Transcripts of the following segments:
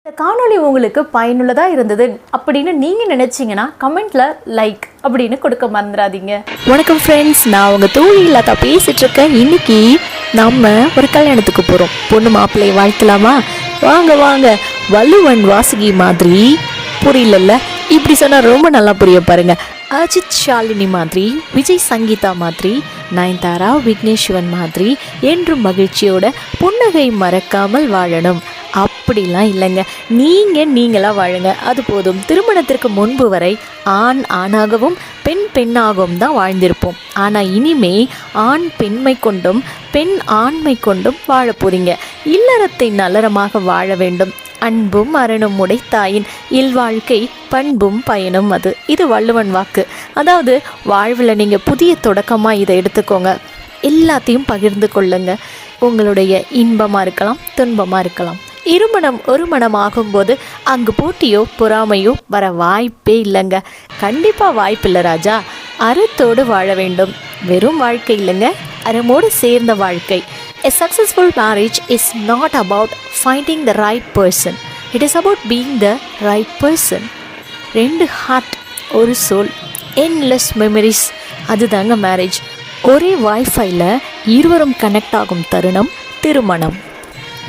இந்த காணொளி உங்களுக்கு பயனுள்ளதாக இருந்தது அப்படின்னு நீங்கள் நினச்சிங்கன்னா கமெண்ட்டில் லைக் அப்படின்னு கொடுக்க மறந்துடாதீங்க. வணக்கம் ஃப்ரெண்ட்ஸ், நான் உங்கள் தோழி இல்லாத பேசிகிட்டு இருக்கேன். இன்னைக்கு நம்ம ஒரு கல்யாணத்துக்கு போகிறோம். பொண்ணு மாப்பிள்ளையை வாழ்த்தலாமா? வாங்க வாங்க. வள்ளுவன் வாசுகி மாதிரி புரியல, இப்படி சொன்னால் ரொம்ப நல்லா புரியும் பாருங்க. அஜித் ஷாலினி மாதிரி, விஜய் சங்கீதா மாதிரி, நயன்தாரா விக்னேஸ்வரன் மாதிரி என்றும் மகிழ்ச்சியோட புன்னகை மறக்காமல் வாழணும் அப்படிலாம் இல்லைங்க. நீங்களாக வாழுங்க, அது போதும். திருமணத்திற்கு முன்பு வரை ஆண் ஆணாகவும் பெண் பெண்ணாகவும் தான் வாழ்ந்திருப்போம். ஆனால் இனிமே ஆண் பெண்மை கொண்டும் பெண் ஆண்மை கொண்டும் வாழ போறீங்க. இல்லறத்தை நலரமாக வாழ வேண்டும். அன்பும் அரணும் உடைத்தாயின் இல்வாழ்க்கை பண்பும் பயனும் அது. இது வள்ளுவன் வாக்கு. அதாவது வாழ்வில் நீங்கள் புதிய தொடக்கமாக இதை எடுத்துக்கோங்க. எல்லாத்தையும் பகிர்ந்து கொள்ளுங்க. உங்களுடைய இன்பமாக இருக்கலாம், துன்பமாக இருக்கலாம். இருமணம் ஒரு மனம் ஆகும்போது அங்கு போட்டியோ பொறாமையோ வர வாய்ப்பே இல்லைங்க. கண்டிப்பாக வாய்ப்பில்லை ராஜா. அறத்தோடு வாழ வேண்டும். வெறும் வாழ்க்கை இல்லைங்க, அறமோடு சேர்ந்த வாழ்க்கை. A successful marriage is not about finding the right person. It is about being the right person. 2 heart, ஒரு சோல், endless memories. அதுதாங்க மேரேஜ். ஒரே வைஃபைல இருவரும் கனெக்ட் ஆகும் தருணம் திருமணம்.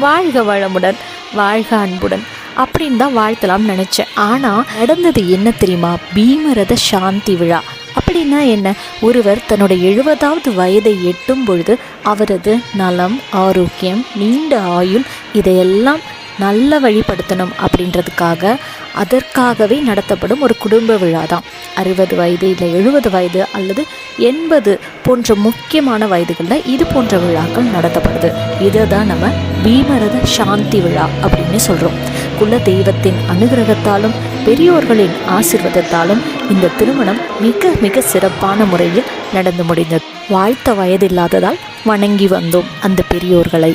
வாழ்க வளமுடன், வாழ்க அன்புடன் அப்படின்னு தான் வாழ்த்தலாம்னு நினச்சேன். ஆனால் நடந்தது என்ன தெரியுமா? பீமரத சாந்தி விழா. அப்படின்னா என்ன? ஒருவர் தன்னுடைய 70வது வயதை எட்டும் பொழுது அவரது நலம், ஆரோக்கியம், நீண்ட ஆயுள் இதையெல்லாம் நல்ல வழிபடுத்தணும் அப்படின்றதுக்காக அதற்காகவே நடத்தப்படும் ஒரு குடும்ப விழா தான். 60 வயது இல்லை 70 வயது அல்லது 80 போன்ற முக்கியமான வயதுகளில் இது போன்ற விழாக்கள் நடத்தப்படுது. இதை தான் நம்ம பீமரத சாந்தி விழா அப்படின்னு சொல்கிறோம். குல தெய்வத்தின் அனுகிரகத்தாலும் பெரியோர்களின் ஆசீர்வாதத்தாலும் இந்த திருமணம் மிக மிக சிறப்பான முறையில் நடந்து முடிந்தது. வாழ்த்த வயதில்லாததால் வணங்கி வந்தோம் அந்த பெரியோர்களை.